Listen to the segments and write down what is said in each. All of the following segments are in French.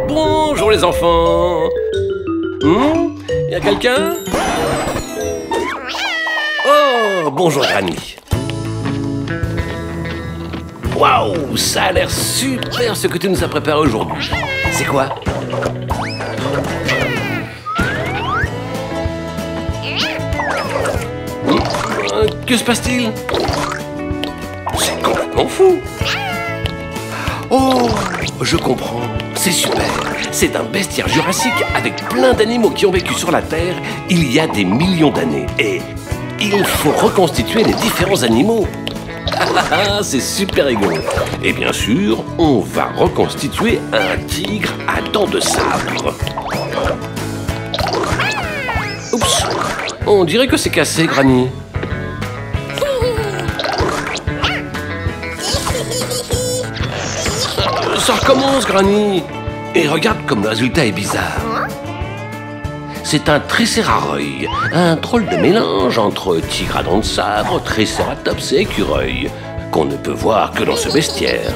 Bonjour les enfants. Y a quelqu'un? Oh, bonjour Granny. Waouh, ça a l'air super ce que tu nous as préparé aujourd'hui. C'est quoi? Que se passe-t-il? C'est complètement fou. Oh, je comprends. C'est super. C'est un bestiaire jurassique avec plein d'animaux qui ont vécu sur la Terre il y a des millions d'années. Et il faut reconstituer les différents animaux. C'est super rigolo. Et bien sûr, on va reconstituer un tigre à dents de sabre. Oups, on dirait que c'est cassé, Granny. Ça recommence, Granny. Et regarde comme le résultat est bizarre. C'est un tricérareuil, un drôle de mélange entre tigre à dents de sabre, tricératops et écureuil, qu'on ne peut voir que dans ce bestiaire.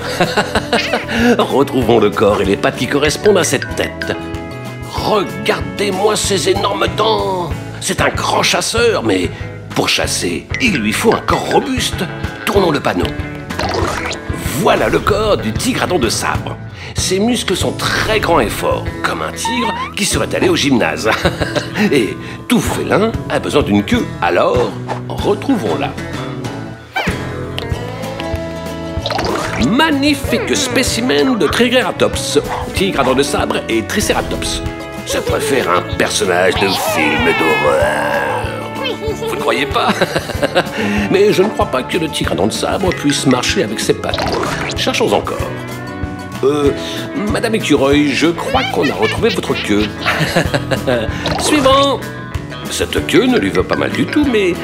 Retrouvons le corps et les pattes qui correspondent à cette tête. Regardez-moi ces énormes dents. C'est un grand chasseur, mais pour chasser, il lui faut un corps robuste. Tournons le panneau. Voilà le corps du tigre à dents de sabre. Ses muscles sont très grands et forts, comme un tigre qui serait allé au gymnase. Et tout félin a besoin d'une queue, alors retrouvons-la. Magnifique spécimen de Triceratops, tigre à dents de sabre et Triceratops. Ça pourrait faire un personnage de film d'horreur. Vous ne croyez pas? Mais je ne crois pas que le tigre à dents de sabre puisse marcher avec ses pattes. Cherchons encore. Madame Écureuil, je crois qu'on a retrouvé votre queue. Suivant. Cette queue ne lui va pas mal du tout, mais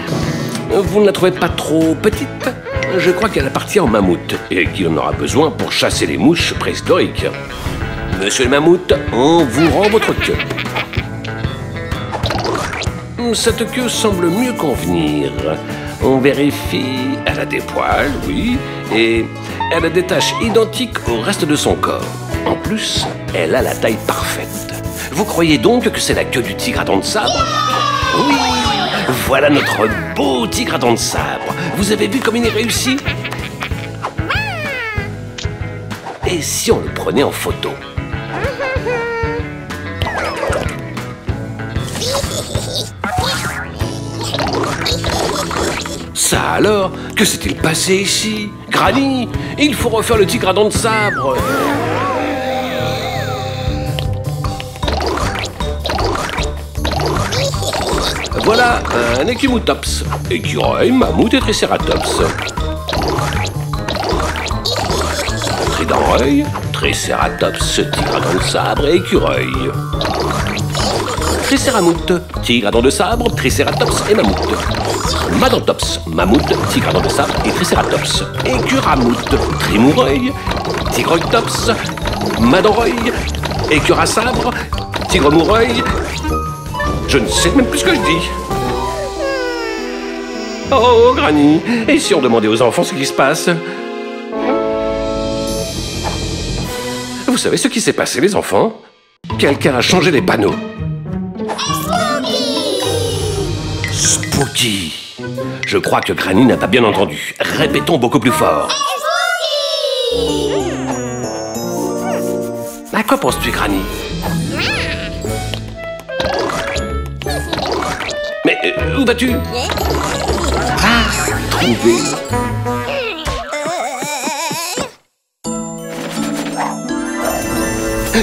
vous ne la trouvez pas trop petite? Je crois qu'elle appartient au mammouth et qu'il en aura besoin pour chasser les mouches préhistoriques. Monsieur le mammouth, on vous rend votre queue. Cette queue semble mieux convenir. On vérifie, elle a des poils, oui, et elle a des taches identiques au reste de son corps. En plus, elle a la taille parfaite. Vous croyez donc que c'est la queue du tigre à dents de sabre? Oui, voilà notre beau tigre à dents de sabre. Vous avez vu comme il est réussi? Et si on le prenait en photo? Ça alors? Que s'est-il passé ici? Granny, il faut refaire le tigre à dents de sabre. Voilà un écumoutops, écureuil, mammouth et tricératops. Trident-œil, tricératops, tigre à dents de sabre et écureuil. Tricéramoute, tigre à dents de sabre, tricératops et mammouth. Madentops, mammouth, tigre à dents de sabre et tricératops. Écuramoute, trimureuil, tigreuiltops, madenreuil, écure à sabre, tigre-moureuil. Je ne sais même plus ce que je dis. Oh, Granny, et si on demandait aux enfants ce qui se passe? Vous savez ce qui s'est passé, les enfants? Quelqu'un a changé les panneaux. Spooky! Je crois que Granny n'a pas bien entendu. Répétons beaucoup plus fort. À quoi penses-tu, Granny? Mais où vas-tu? Ah, trouvé.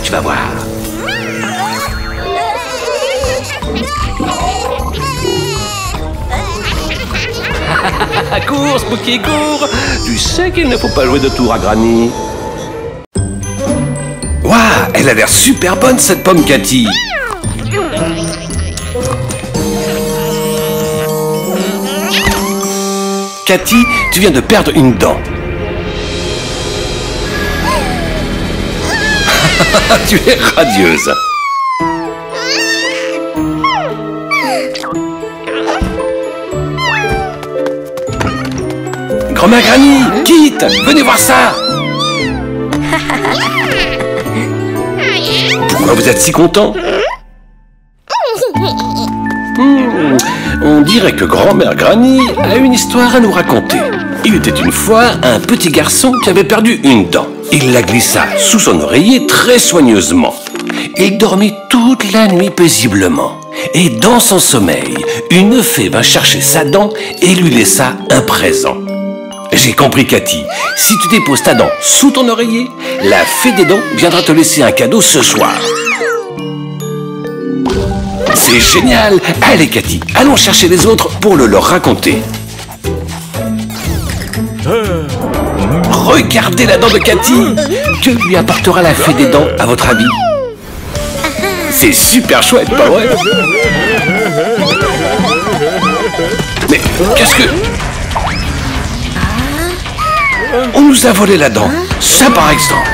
Tu vas voir. Cours, Spooky, cours! Tu sais qu'il ne faut pas jouer de tour à Granny. Waouh, elle a l'air super bonne cette pomme, Cathy. Cathy, tu viens de perdre une dent. Tu es radieuse. Grand-mère Granny, quitte, venez voir ça. Pourquoi vous êtes si content? On dirait que grand-mère Granny a une histoire à nous raconter. Il était une fois un petit garçon qui avait perdu une dent. Il la glissa sous son oreiller très soigneusement. Il dormit toute la nuit paisiblement. Et dans son sommeil, une fée vint chercher sa dent et lui laissa un présent. J'ai compris, Cathy. Si tu déposes ta dent sous ton oreiller, la fée des dents viendra te laisser un cadeau ce soir. C'est génial! Allez, Cathy, allons chercher les autres pour le leur raconter. Regardez la dent de Cathy! Que lui apportera la fée des dents, à votre avis? C'est super chouette, pas vrai? Mais qu'est-ce que... On nous a volé la dent. Ça, par exemple.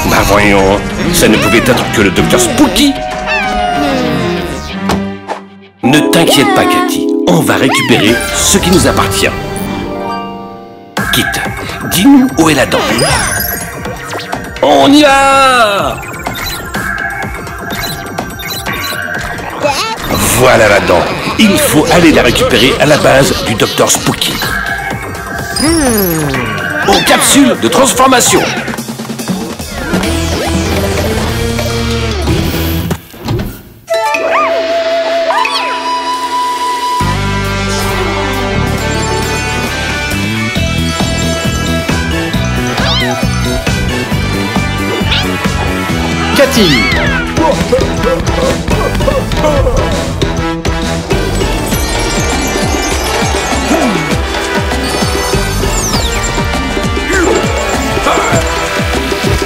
Bah voyons, ça ne pouvait être que le docteur Spooky. Ne t'inquiète pas, Cathy. On va récupérer ce qui nous appartient. Kit, dis-nous où est la dent. On y va! Voilà la dent. Il faut aller la récupérer à la base du docteur Spooky. Aux capsules de transformation. Cathy.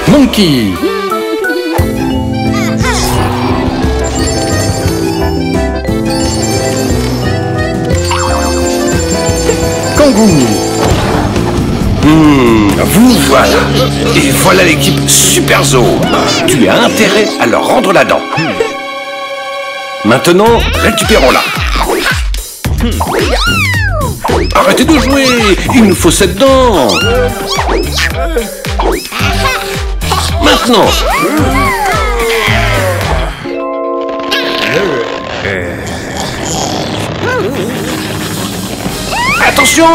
Monkey. Kangou. Vous voilà. Et voilà l'équipe Super Zoo. Tu as intérêt à leur rendre la dent. Maintenant, récupérons-la. Arrêtez de jouer. Il nous faut cette dent. Maintenant. Attention!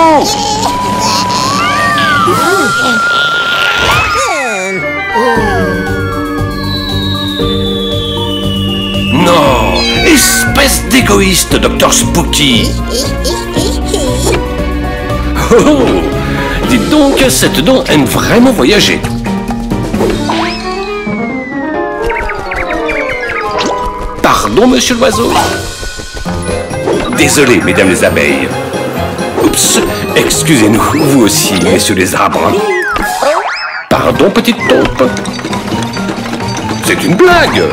Non! Espèce d'égoïste, Docteur Spooky! Oh! Dites donc, cette dent aime vraiment voyager. Pardon, monsieur l'oiseau? Désolé, mesdames les abeilles. Oups, excusez-nous, vous aussi, messieurs les arbres. Pardon, petite taupe. C'est une blague.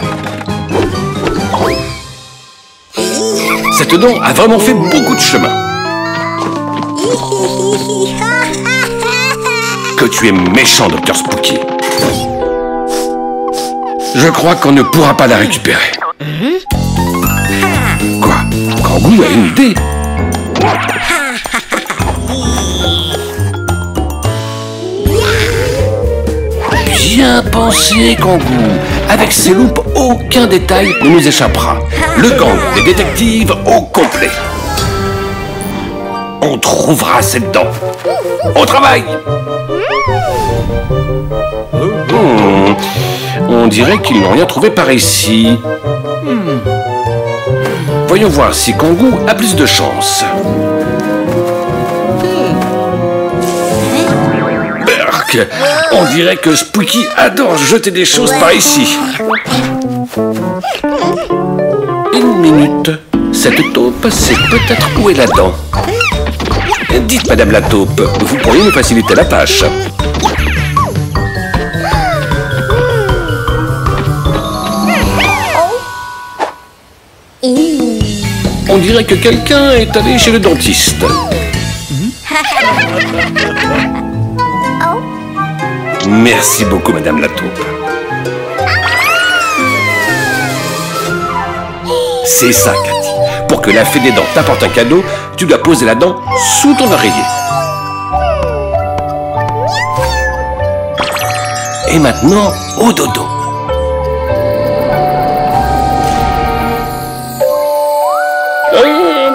Cette dent a vraiment fait beaucoup de chemin. Que tu es méchant, Docteur Spooky. Je crois qu'on ne pourra pas la récupérer. Quoi? Kangou a une idée. Bien pensé, Kangou. Avec ses loupes, aucun détail ne nous échappera. Le gang des détectives au complet. On trouvera cette dent. Au travail! On dirait qu'ils n'ont rien trouvé par ici. Voyons voir si Kangou a plus de chance. Berk, on dirait que Spooky adore jeter des choses par ici. Une minute. Cette taupe sait peut-être où est la dent. Dites, madame la taupe, vous pourriez nous faciliter la tâche. On dirait que quelqu'un est allé chez le dentiste. Merci beaucoup, madame la taupe. C'est ça, Cathy. Pour que la fée des dents t'apporte un cadeau, tu dois poser la dent sous ton oreiller. Et maintenant, au dodo.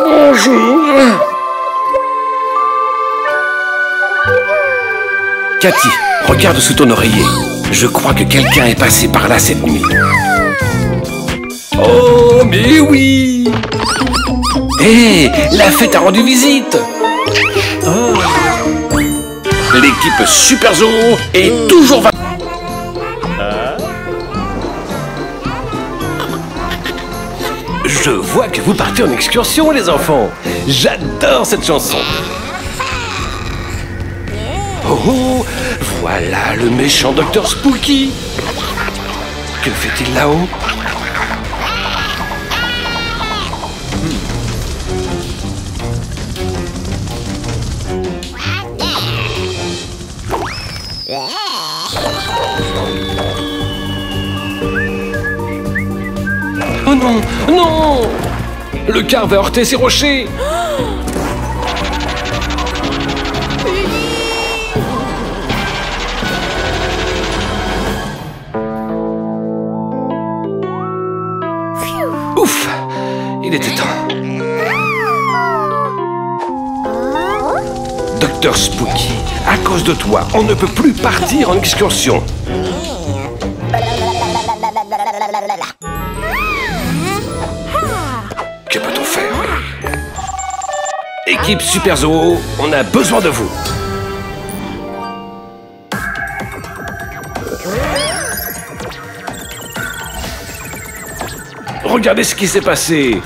Bonjour. Cathy, regarde sous ton oreiller. Je crois que quelqu'un est passé par là cette nuit. Oh, mais oui! Hé, la fête a rendu visite! Oh. L'équipe Super Zoo est toujours Je vois que vous partez en excursion, les enfants. J'adore cette chanson. Oh, voilà le méchant Dr Spooky. Que fait-il là-haut? Oh non, non! Le car va heurter ces rochers! Ouf! Il était temps. Docteur Spooky, à cause de toi, on ne peut plus partir en excursion. Que peut-on faire? Équipe Super Zoo, on a besoin de vous. Regardez ce qui s'est passé.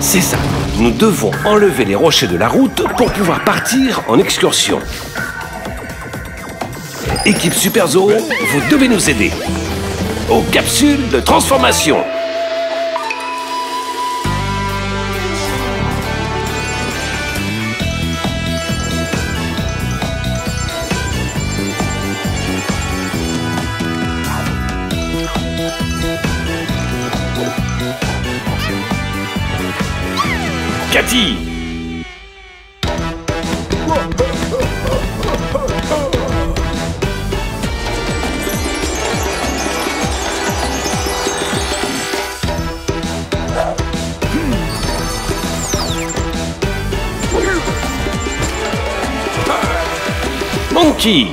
C'est ça. Nous devons enlever les rochers de la route pour pouvoir partir en excursion. Équipe Super Zoo, vous devez nous aider. Aux capsules de transformation. Cathy! Monkey!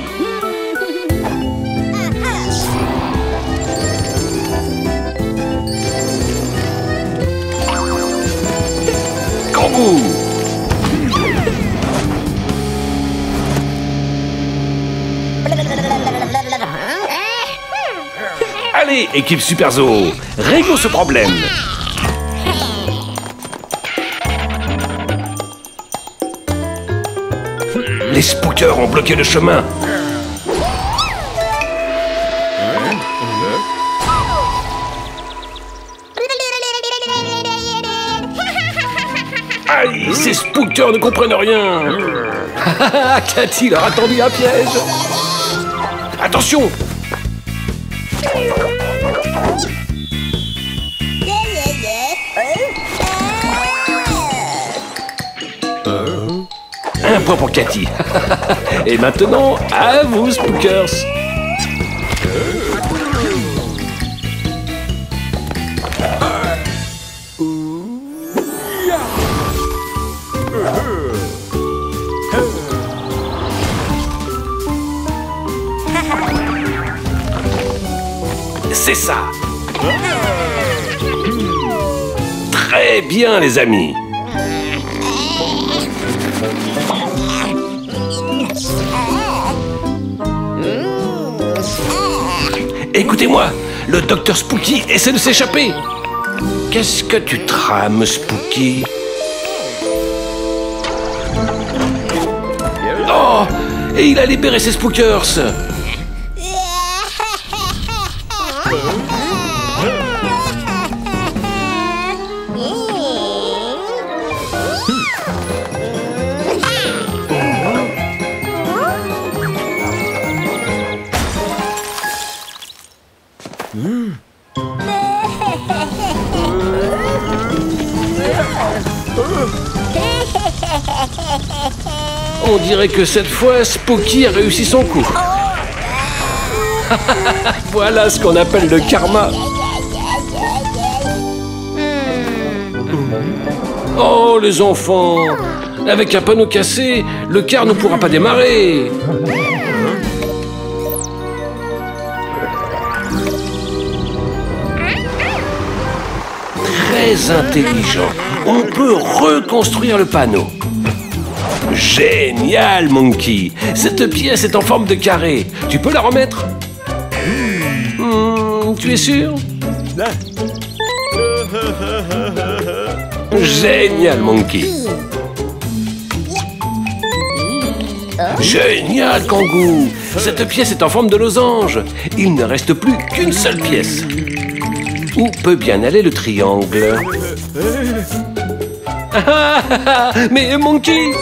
Kangourou! Allez, équipe Super Zoo, réglons ce problème. Les spookers ont bloqué le chemin. Aïe, ces spookers ne comprennent rien. Cathy leur a tendu un piège. Attention! Un point pour Cathy. Et maintenant, à vous, spookers. C'est ça. Très bien, les amis. Écoutez-moi, le Dr Spooky essaie de s'échapper. Qu'est-ce que tu trames, Spooky? Oh, et il a libéré ses spookers. On dirait que cette fois, Spooky a réussi son coup. Voilà ce qu'on appelle le karma. Oh, les enfants! Avec un panneau cassé, le car ne pourra pas démarrer. Très intelligent. On peut reconstruire le panneau. Génial, Monkey! Cette pièce est en forme de carré. Tu peux la remettre? Tu es sûr? Génial, Monkey! Génial, Kangoo! Cette pièce est en forme de losange. Il ne reste plus qu'une seule pièce. Où peut bien aller le triangle? Mais Monkey!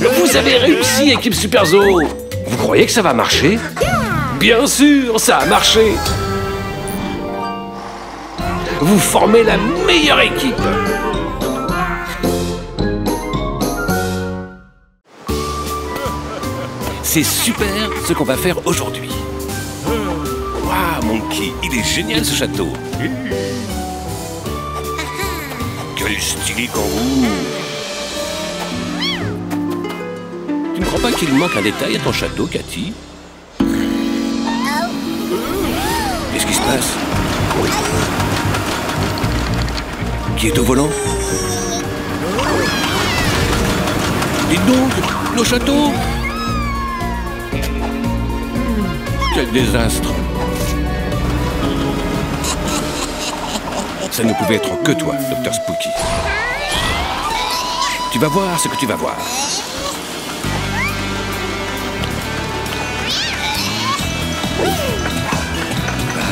Vous avez réussi, équipe Super Zoo! Vous croyez que ça va marcher? Bien sûr, ça a marché! Vous formez la meilleure équipe! C'est super ce qu'on va faire aujourd'hui. Waouh, Monkey, il est génial ce château. Quel stylé Kangoo! Tu ne crois pas qu'il manque un détail à ton château, Cathy? Qu'est-ce qui se passe? Qui est au volant? Dites donc, nos châteaux! Quel désastre! Ça ne pouvait être que toi, Dr Spooky. Tu vas voir ce que tu vas voir.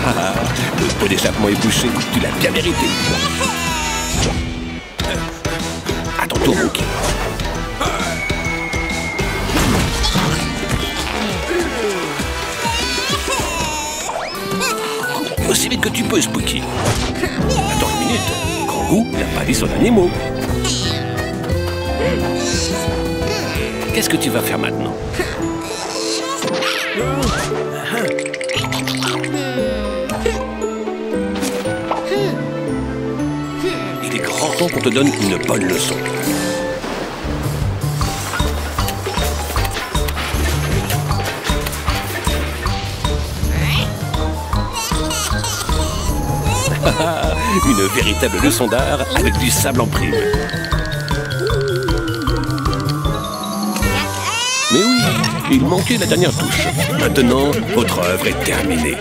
Ah, le pot d'échappement est bouché, tu l'as bien mérité. À ton tour, Monkey. Aussi vite que tu peux, Spooky. Attends une minute. Kangoo n'a pas dit son dernier mot. Qu'est-ce que tu vas faire maintenant? Il est grand temps qu'on te donne une bonne leçon. Une véritable leçon d'art avec du sable en prime. Mais oui, il manquait la dernière touche. Maintenant, votre œuvre est terminée.